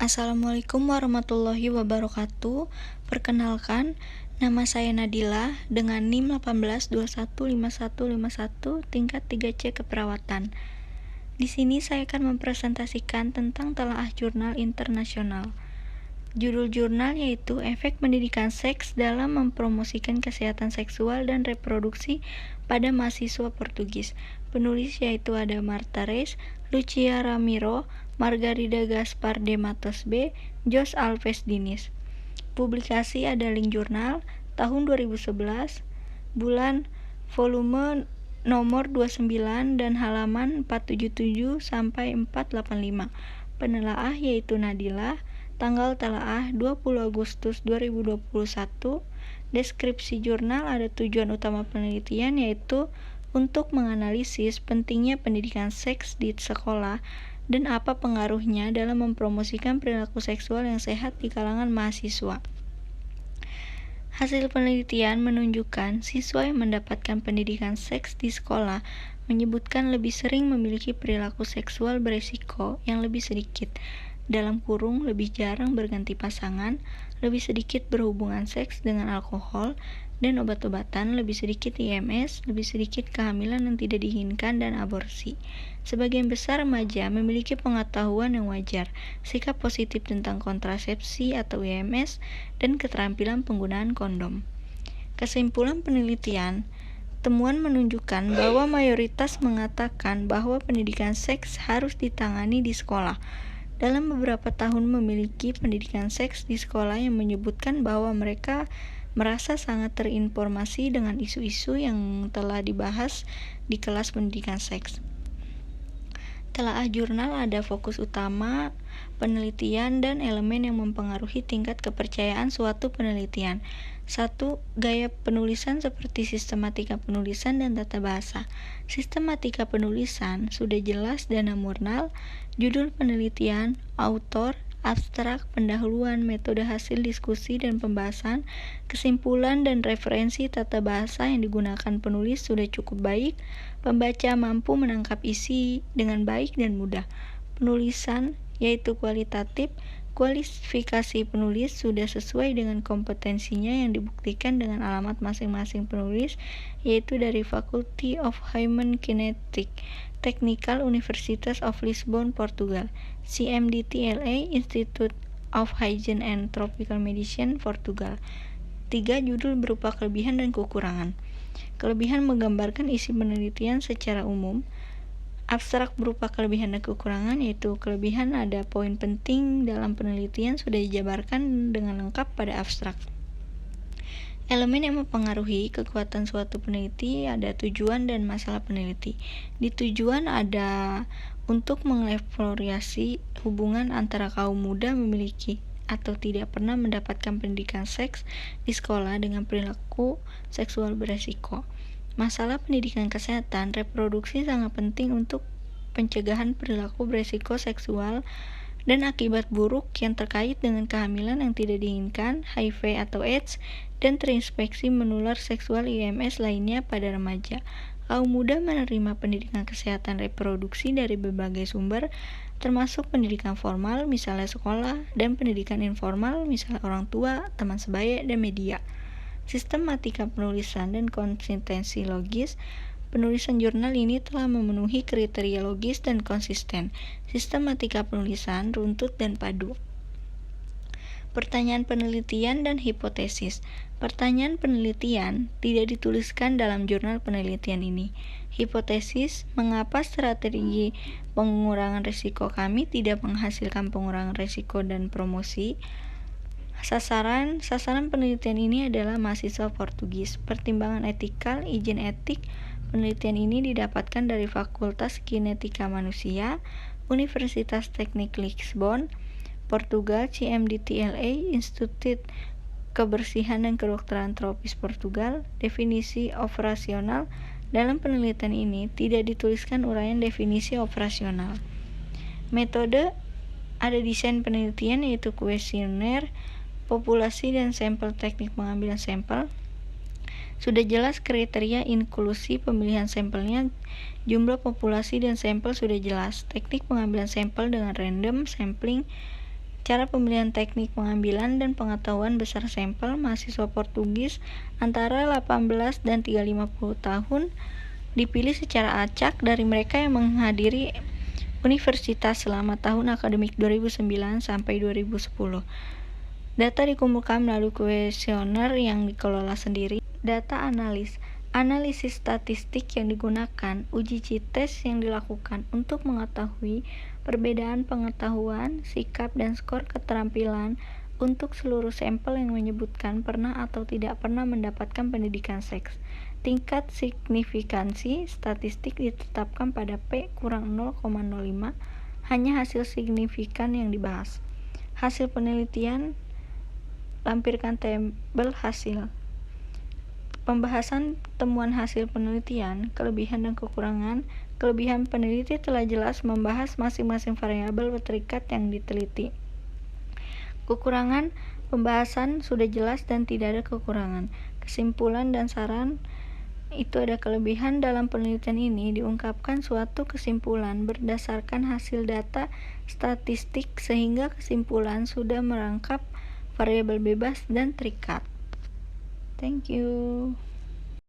Assalamualaikum warahmatullahi wabarakatuh. Perkenalkan, nama saya Nadila dengan NIM 18215151 tingkat 3C keperawatan. Di sini saya akan mempresentasikan tentang telaah jurnal internasional. Judul jurnal yaitu Efek Pendidikan Seks dalam Mempromosikan Kesehatan Seksual dan Reproduksi pada Mahasiswa Portugis. Penulis yaitu ada Marta Reis, Lucia Ramiro, Margarida Gaspar de Matos B, Jos Alves Diniz. Publikasi ada link jurnal tahun 2011, bulan volume nomor 29 dan halaman 477 sampai 485. Penelaah yaitu Nadila, tanggal telaah 20 Agustus 2021. Deskripsi jurnal ada tujuan utama penelitian yaitu untuk menganalisis pentingnya pendidikan seks di sekolah dan apa pengaruhnya dalam mempromosikan perilaku seksual yang sehat di kalangan mahasiswa. Hasil penelitian menunjukkan siswa yang mendapatkan pendidikan seks di sekolah menyebutkan lebih sering memiliki perilaku seksual beresiko yang lebih sedikit, lebih jarang berganti pasangan, lebih sedikit berhubungan seks dengan alkohol dan obat-obatan, lebih sedikit IMS, lebih sedikit kehamilan yang tidak diinginkan dan aborsi. Sebagian besar remaja memiliki pengetahuan yang wajar, sikap positif tentang kontrasepsi atau IMS, dan keterampilan penggunaan kondom. Kesimpulan penelitian, temuan menunjukkan bahwa mayoritas mengatakan bahwa pendidikan seks harus ditangani di sekolah. Dalam beberapa tahun memiliki pendidikan seks di sekolah yang menyebutkan bahwa mereka merasa sangat terinformasi dengan isu-isu yang telah dibahas di kelas pendidikan seks. Telaah jurnal ada fokus utama, penelitian, dan elemen yang mempengaruhi tingkat kepercayaan suatu penelitian. 1. Gaya penulisan seperti sistematika penulisan dan tata bahasa. Sistematika penulisan sudah jelas dan amurnal, judul penelitian, autor, abstrak, pendahuluan, metode hasil diskusi dan pembahasan, kesimpulan dan referensi tata bahasa yang digunakan penulis sudah cukup baik, pembaca mampu menangkap isi dengan baik dan mudah. Penulisan yaitu kualitatif, kualifikasi penulis sudah sesuai dengan kompetensinya yang dibuktikan dengan alamat masing-masing penulis, yaitu dari Faculty of Human Kinetics, Technical Universitas of Lisbon, Portugal, CMDT-LA, Institute of Hygiene and Tropical Medicine, Portugal. 3. Judul berupa kelebihan dan kekurangan. Kelebihan menggambarkan isi penelitian secara umum. Abstrak berupa kelebihan dan kekurangan, yaitu kelebihan ada poin penting dalam penelitian sudah dijabarkan dengan lengkap pada abstrak. Elemen yang mempengaruhi kekuatan suatu peneliti ada tujuan dan masalah peneliti. Di tujuan ada untuk mengeksplorasi hubungan antara kaum muda memiliki atau tidak pernah mendapatkan pendidikan seks di sekolah dengan perilaku seksual beresiko. Masalah pendidikan kesehatan reproduksi sangat penting untuk pencegahan perilaku beresiko seksual dan akibat buruk yang terkait dengan kehamilan yang tidak diinginkan, HIV atau AIDS, dan terinfeksi menular seksual IMS lainnya pada remaja. Kaum muda menerima pendidikan kesehatan reproduksi dari berbagai sumber, termasuk pendidikan formal, misalnya sekolah, dan pendidikan informal, misalnya orang tua, teman sebaya, dan media. Sistematika penulisan dan konsistensi logis. Penulisan jurnal ini telah memenuhi kriteria logis dan konsisten. Sistematika penulisan runtut dan padu. Pertanyaan penelitian dan hipotesis. Pertanyaan penelitian tidak dituliskan dalam jurnal penelitian ini. Hipotesis, mengapa strategi pengurangan risiko kami tidak menghasilkan pengurangan risiko dan promosi? Sasaran penelitian ini adalah mahasiswa Portugis. Pertimbangan etikal, izin etik. Penelitian ini didapatkan dari Fakultas Kinetika Manusia, Universitas Teknik Lisbon, Portugal, CMDT-LA, Institut Kebersihan dan Kedokteran Tropis Portugal. Definisi operasional. Dalam penelitian ini tidak dituliskan uraian definisi operasional. Metode, ada desain penelitian yaitu kuesioner, populasi dan sampel, teknik pengambilan sampel. Sudah jelas kriteria inklusi pemilihan sampelnya, jumlah populasi dan sampel sudah jelas. Teknik pengambilan sampel dengan random sampling, Cara pemilihan teknik pengambilan dan pengetahuan besar sampel mahasiswa Portugis antara 18 dan 50 tahun dipilih secara acak dari mereka yang menghadiri universitas selama tahun akademik 2009 sampai 2010. Data dikumpulkan melalui kuesioner yang dikelola sendiri. Data analisis statistik yang digunakan, uji CITES yang dilakukan untuk mengetahui perbedaan pengetahuan, sikap, dan skor keterampilan untuk seluruh sampel yang menyebutkan pernah atau tidak pernah mendapatkan pendidikan seks. Tingkat signifikansi statistik ditetapkan pada P kurang 0,05, hanya hasil signifikan yang dibahas. Hasil penelitian, lampirkan tabel hasil. Pembahasan temuan hasil penelitian, kelebihan dan kekurangan. Kelebihan peneliti telah jelas membahas masing-masing variabel terikat yang diteliti. Kekurangan pembahasan sudah jelas dan tidak ada kekurangan. Kesimpulan dan saran itu ada kelebihan dalam penelitian ini diungkapkan suatu kesimpulan berdasarkan hasil data statistik sehingga kesimpulan sudah merangkap variabel bebas dan terikat. Thank you.